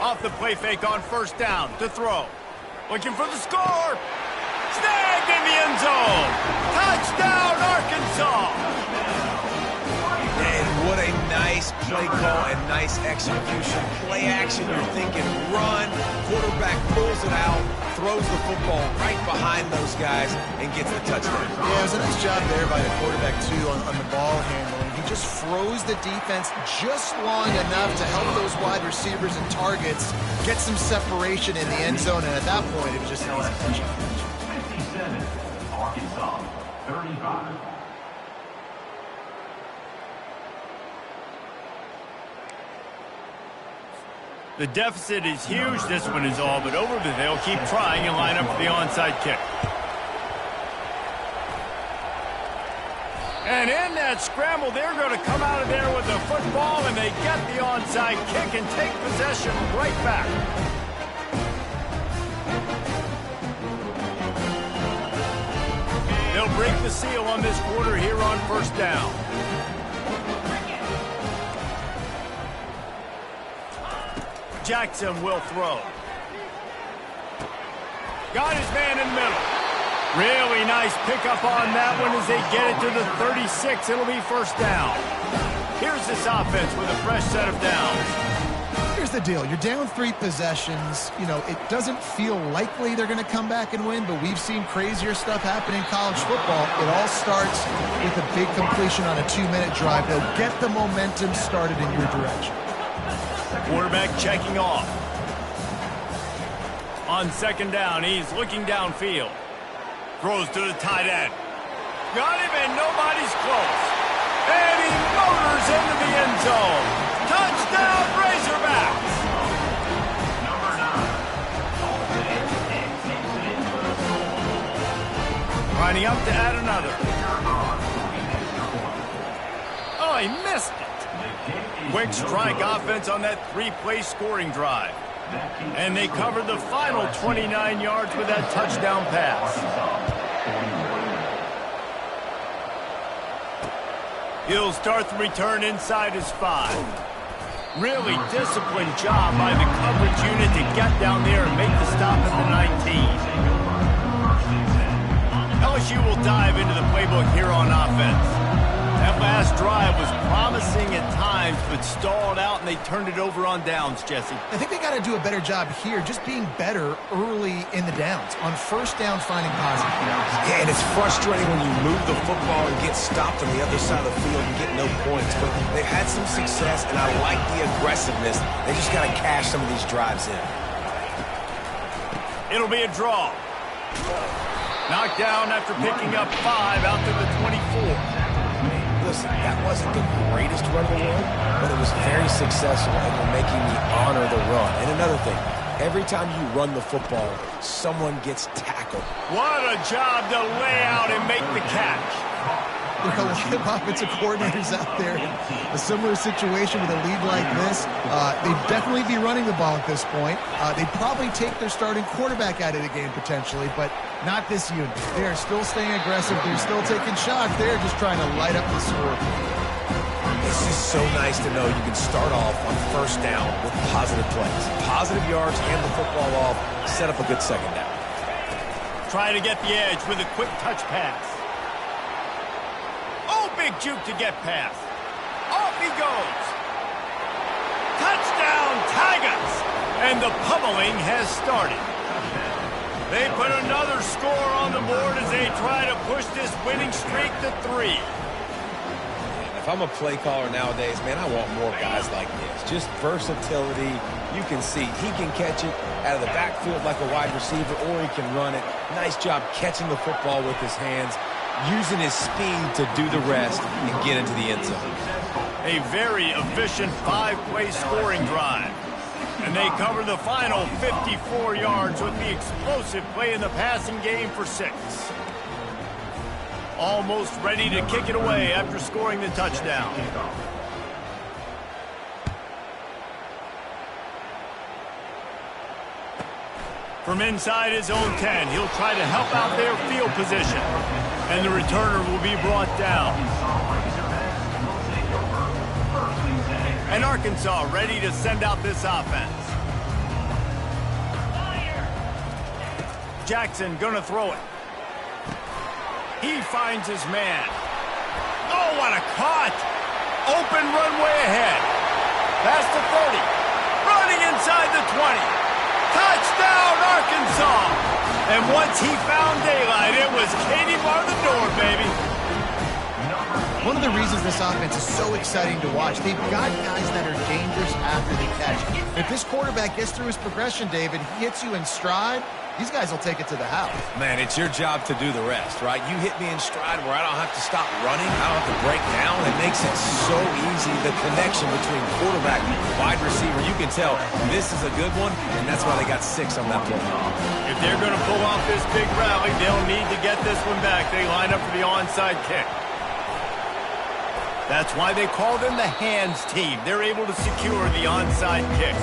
Off the play fake on 1st down to throw. Looking for the score. Snagged in the end zone. Touchdown, Arkansas. And what a nice play call and nice execution. Play action, you're thinking run. Quarterback pulls it out, throws the football right behind those guys, and gets the touchdown. Yeah, it was a nice job there by the quarterback, too, on the ball handling. He just froze the defense just long enough to help those wide receivers and targets get some separation in the end zone, and at that point, it was just an easy catch. 57, Arkansas, 35. The deficit is huge. This one is all but over, but they'll keep trying and line up for the onside kick. And in that scramble, they're going to come out of there with the football, and they get the onside kick and take possession right back. They'll break the seal on this quarter here on 1st down. Jackson will throw. Got his man in the middle. Really nice pickup on that one as they get it to the 36. It'll be 1st down. Here's this offense with a fresh set of downs. Here's the deal. You're down 3 possessions. You know, it doesn't feel likely they're going to come back and win, but we've seen crazier stuff happen in college football. It all starts with a big completion on a 2-minute drive. They'll get the momentum started in your direction. Quarterback checking off. On 2nd down, he's looking downfield. Throws to the tight end. Got him, and nobody's close. And he motors into the end zone. Touchdown, Razorbacks! Number 9, Lining up to add another. Oh, he missed it. Quick strike offense on that 3-play scoring drive. And they covered the final 29 yards with that touchdown pass. He'll start the return inside his 5. Really disciplined job by the coverage unit to get down there and make the stop at the 19. LSU will dive into the playbook here on offense. That last drive was promising at times, but stalled out, and they turned it over on downs, Jesse. I think they got to do a better job here, just being better early in the downs. On first down, finding positive yards. Yeah, and it's frustrating when you move the football and get stopped on the other side of the field and get no points. But they've had some success, and I like the aggressiveness. They just got to cash some of these drives in. It'll be a draw. Knocked down after picking up 5 out to the 24. Listen, that wasn't the greatest run of the world, but it was very successful, and you're making me honor the run. And another thing, every time you run the football, someone gets tackled. What a job to lay out and make the catch. There are a lot of offensive coordinators out there in a similar situation with a lead like this. They'd definitely be running the ball at this point. They'd probably take their starting quarterback out of the game potentially, but not this unit. They are still staying aggressive. They're still taking shots. They're just trying to light up the score. It's just so nice to know you can start off on first down with positive plays. Positive yards, hand the football off, set up a good second down. Trying to get the edge with a quick touch pass. Oh, big juke to get past. Off he goes. Touchdown, Tigers! And the pummeling has started. They put another score on the board as they try to push this winning streak to 3. If I'm a play caller nowadays, man, I want more guys like this. Just versatility. You can see he can catch it out of the backfield like a wide receiver, or he can run it. Nice job catching the football with his hands, using his speed to do the rest and get into the end zone. A very efficient 5-play scoring drive. And they cover the final 54 yards with the explosive play in the passing game for 6. Almost ready to kick it away after scoring the touchdown. From inside his own 10, he'll try to help out their field position. And the returner will be brought down. And Arkansas ready to send out this offense. Jackson gonna throw it. He finds his man. Oh, what a caught! Open runway ahead. Past the 30. Running inside the 20. Touchdown, Arkansas! And once he found daylight, it was Katie bar the door, baby. One of the reasons this offense is so exciting to watch, they've got guys that are dangerous after they catch. If this quarterback gets through his progression, David, he hits you in stride, these guys will take it to the house. Man, it's your job to do the rest, right? You hit me in stride where I don't have to stop running. I don't have to break down. It makes it so easy, the connection between quarterback and wide receiver. You can tell this is a good one, and that's why they got 6 on that play. If they're going to pull off this big rally, they'll need to get this one back. They line up for the onside kick. That's why they call them the hands team. They're able to secure the onside kick.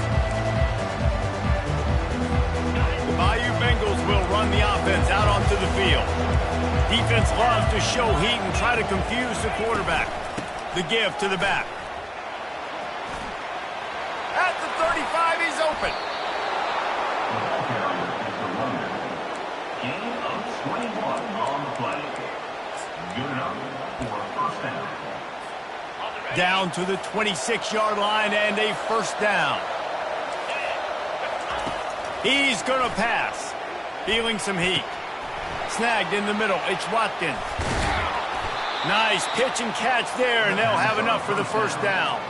The Bayou Bengals will run the offense out onto the field. Defense loves to show heat and try to confuse the quarterback. The give to the back. At the 35, he's open. Gain of 21 on the play. Good enough for a first down. Down to the 26-yard line and a first down. He's going to pass. Feeling some heat. Snagged in the middle. It's Watkins. Nice pitch and catch there, and they'll have enough for the first down.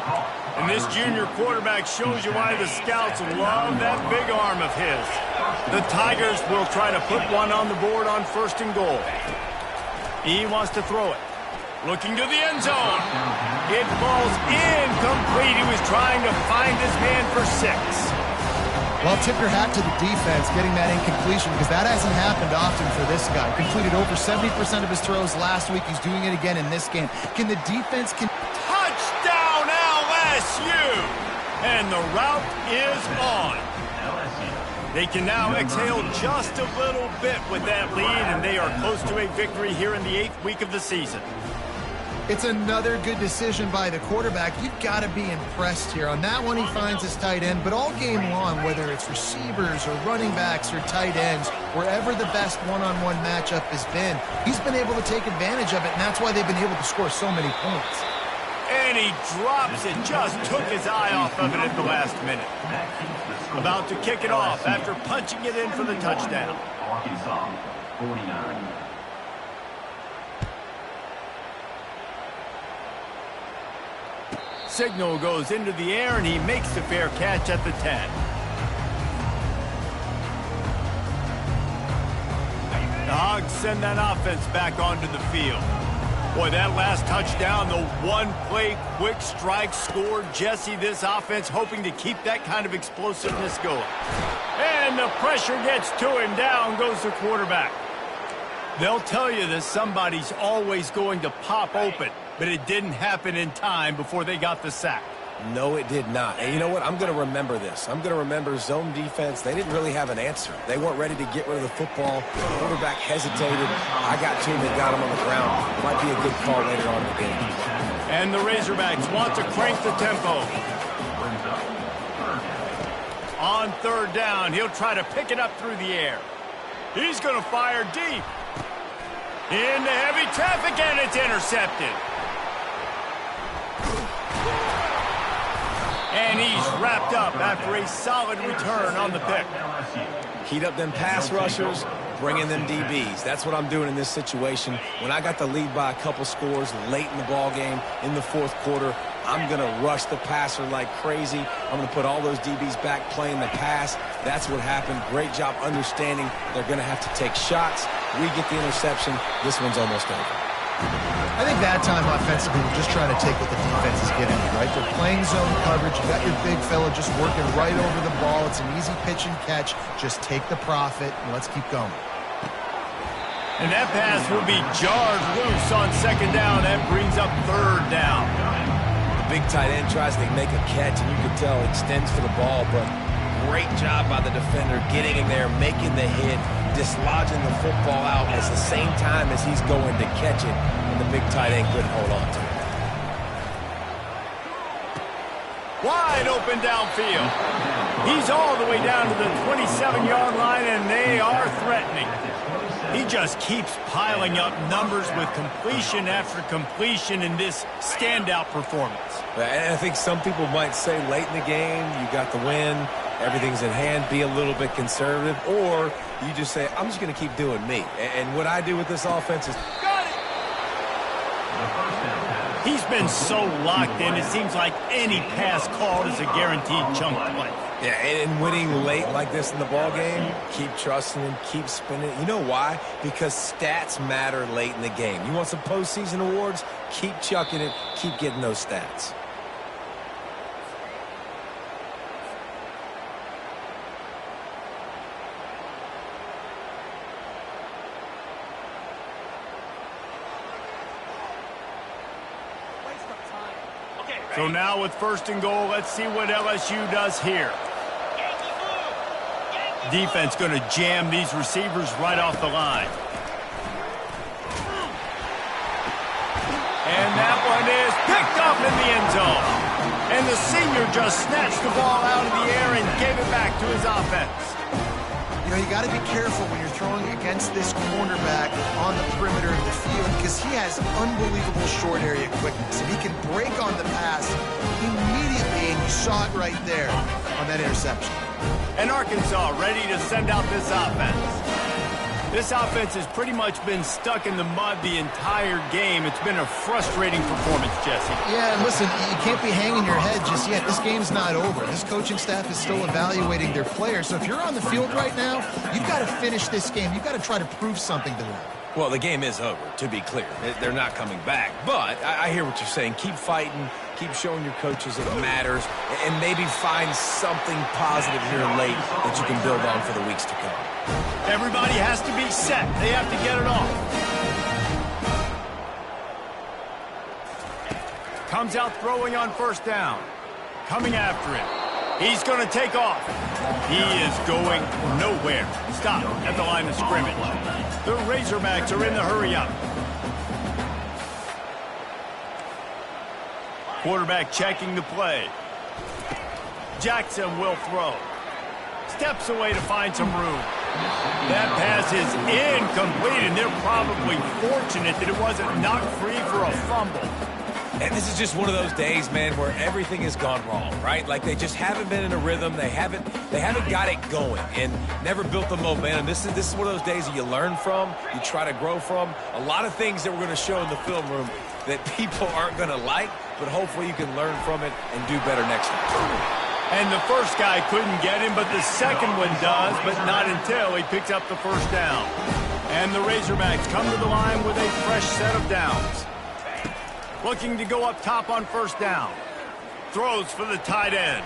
And this junior quarterback shows you why the scouts love that big arm of his. The Tigers will try to put one on the board on 1st and goal. He wants to throw it. Looking to the end zone. It falls incomplete. He was trying to find his man for 6. Well, tip your hat to the defense getting that incompletion, because that hasn't happened often for this guy. Completed over 70% of his throws last week. He's doing it again in this game. Can the defense... Touchdown, LSU! And the route is on. They can now exhale just a little bit with that lead, and they are close to a victory here in the 8th week of the season. It's another good decision by the quarterback. You've got to be impressed here. On that one, he finds his tight end, but all game long, whether it's receivers or running backs or tight ends, wherever the best one-on-one matchup has been, he's been able to take advantage of it, and that's why they've been able to score so many points. And he drops it, just took his eye off of it at the last minute. About to kick it off after punching it in for the touchdown. Arkansas, 49. Signal goes into the air, and he makes the fair catch at the 10. The Hogs send that offense back onto the field. Boy, that last touchdown, the one-play quick strike score. Jesse, this offense hoping to keep that kind of explosiveness going. And the pressure gets to him. Down goes the quarterback. They'll tell you that somebody's always going to pop open, but it didn't happen in time before they got the sack. No, it did not. And you know what? I'm going to remember this. I'm going to remember zone defense. They didn't really have an answer. They weren't ready to get rid of the football. The quarterback hesitated. I got to him and got him on the ground. Might be a good call later on in the game. And the Razorbacks want to crank the tempo. On third down, he'll try to pick it up through the air. He's going to fire deep. Into heavy traffic, and it's intercepted. And he's wrapped up after a solid return on the pick. Heat up them pass rushers, bring in them DBs. That's what I'm doing in this situation. When I got the lead by a couple scores late in the ball game, in the fourth quarter, I'm going to rush the passer like crazy. I'm going to put all those DBs back playing the pass. That's what happened. Great job understanding they're going to have to take shots. We get the interception. This one's almost over. I think that time offensively, we're just trying to take what the defense is giving you, right? They're playing zone coverage. You got your big fella just working right over the ball. It's an easy pitch and catch. Just take the profit, and let's keep going. And that pass will be jarred loose on second down. That brings up third down. The big tight end tries to make a catch, and you can tell extends for the ball, but great job by the defender getting in there, making the hit, dislodging the football out at the same time as he's going to catch it, and the big tight end couldn't hold on to it. Wide open downfield. He's all the way down to the 27-yard line, and they are threatening. He just keeps piling up numbers with completion after completion in this standout performance. And I think some people might say late in the game, you got the win, everything's in hand, be a little bit conservative, or you just say, I'm just going to keep doing me. And what I do with this offense is... Got it! He's been so locked in, it seems like any pass called is a guaranteed chunk play. Yeah, and winning late like this in the ball game, keep trusting him, keep spinning. You know why? Because stats matter late in the game. You want some postseason awards? Keep chucking it, keep getting those stats. So now with first and goal, let's see what LSU does here. Defense going to jam these receivers right off the line. And that one is picked up in the end zone. And the senior just snatched the ball out of the air and gave it back to his offense. You know, you got to be careful when you're throwing against this cornerback on the perimeter of the field because he has unbelievable short area quickness. And he can break on the pass immediately, and you saw it right there on that interception. And Arkansas ready to send out this offense. This offense has pretty much been stuck in the mud the entire game. It's been a frustrating performance, Jesse. Yeah, and listen, you can't be hanging your head just yet. This game's not over. This coaching staff is still evaluating their players. So if you're on the field right now, you've got to finish this game. You've got to try to prove something to them. Well, the game is over, to be clear. They're not coming back. But I hear what you're saying. Keep fighting. Keep showing your coaches it matters. And maybe find something positive here late that you can build on for the weeks to come. Everybody has to be set. They have to get it off. Comes out throwing on first down. Coming after it. He's going to take off. He is going nowhere. Stop at the line of scrimmage. The Razorbacks are in the hurry-up. Quarterback checking the play. Jackson will throw. Steps away to find some room. That pass is incomplete, and they're probably fortunate that it wasn't knocked free for a fumble. And this is just one of those days, man, where everything has gone wrong, right? Like they just haven't been in a rhythm. They haven't got it going and never built the momentum. This is one of those days that you learn from, you try to grow from. A lot of things that we're going to show in the film room that people aren't going to like, but hopefully you can learn from it and do better next time. And the first guy couldn't get him, but the second one does, but not until he picks up the first down. And the Razorbacks come to the line with a fresh set of downs. Looking to go up top on first down. Throws for the tight end.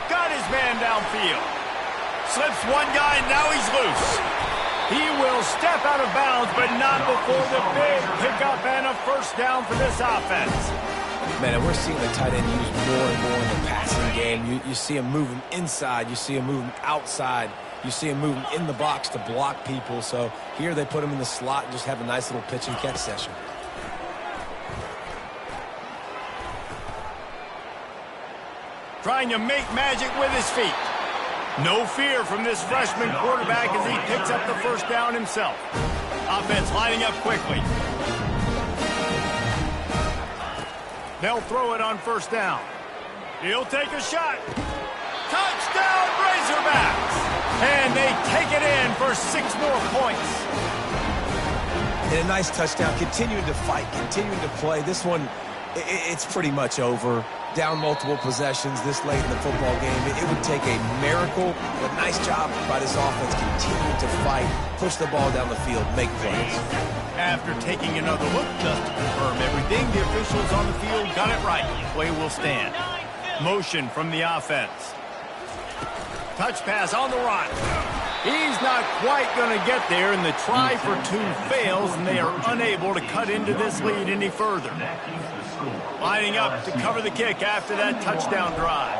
Got his man downfield. Slips one guy, now he's loose. He will step out of bounds, but not before the big pickup and a first down for this offense. Man, and we're seeing the tight end used more and more in the passing game. You see him moving inside. You see him moving outside. You see him moving in the box to block people. So here they put him in the slot and just have a nice little pitch and catch session. Trying to make magic with his feet. No fear from this freshman quarterback as he picks up the first down himself. Offense lining up quickly. They'll throw it on first down. He'll take a shot. Touchdown, Razorbacks! And they take it in for 6 more points. And a nice touchdown, continuing to fight, continuing to play. This one, it's pretty much over. Down multiple possessions this late in the football game. It would take a miracle, but nice job by this offense continuing to fight, push the ball down the field, make plays. After taking another look just to confirm everything, the officials on the field got it right. Play will stand. Motion from the offense. Touch pass on the run. He's not quite going to get there, and the try for 2 fails, and they are unable to cut into this lead any further. Lining up to cover the kick after that touchdown drive.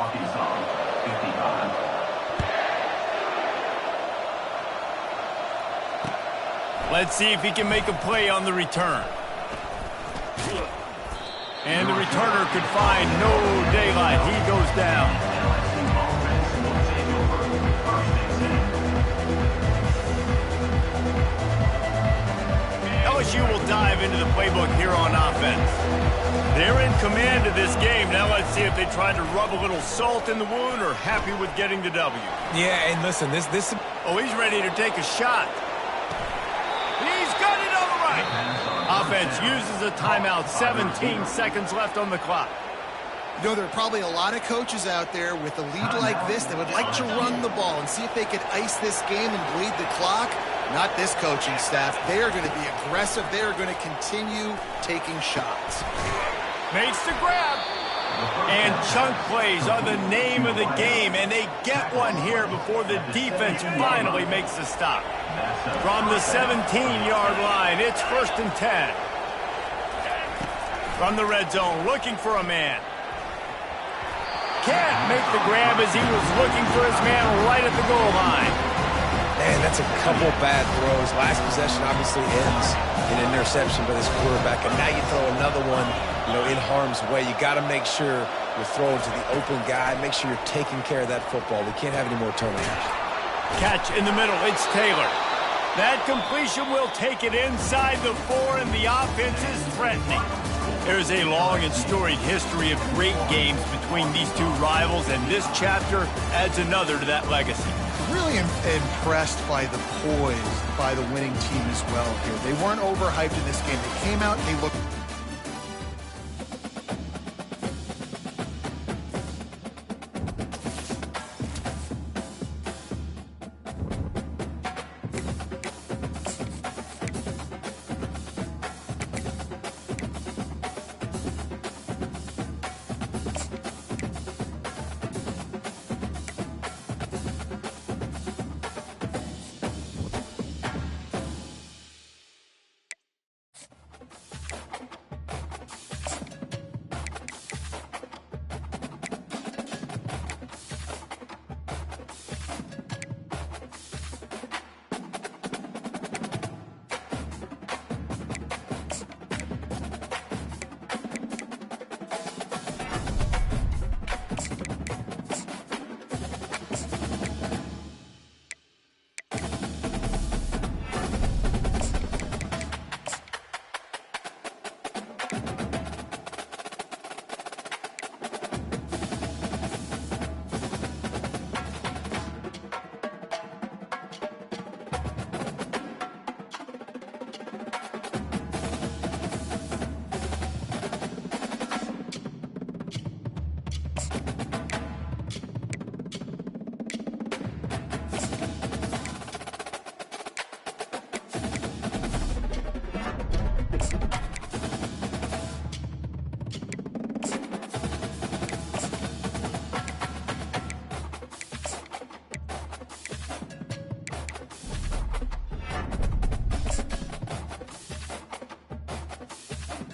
Let's see if he can make a play on the return. And the returner could find no daylight. He goes down. LSU will dive into the playbook here on offense. They're in command of this game. Now let's see if they try to rub a little salt in the wound or happy with getting the W. Yeah, and listen, this. Oh, he's ready to take a shot. He's got it on the right. Offense uses a timeout. 17 seconds left on the clock. You know, there are probably a lot of coaches out there with a lead like this that would like to run the ball and see if they could ice this game and bleed the clock. Not this coaching staff. They are going to be aggressive. They are going to continue taking shots. Makes the grab. And chunk plays are the name of the game, and they get one here before the defense finally makes the stop. From the 17-yard line, it's 1st and 10. From the red zone, looking for a man. Can't make the grab as he was looking for his man right at the goal line. Man, that's a couple bad throws. Last possession obviously ends in an interception by this quarterback, and now you throw another one, in harm's way. You got to make sure you're throwing to the open guy. Make sure you're taking care of that football. We can't have any more turnovers. Catch in the middle. It's Taylor. That completion will take it inside the 4, and the offense is threatening. There's a long and storied history of great games between these two rivals, and this chapter adds another to that legacy. Really impressed by the poise by the winning team as well here. They weren't overhyped in this game. They came out and they looked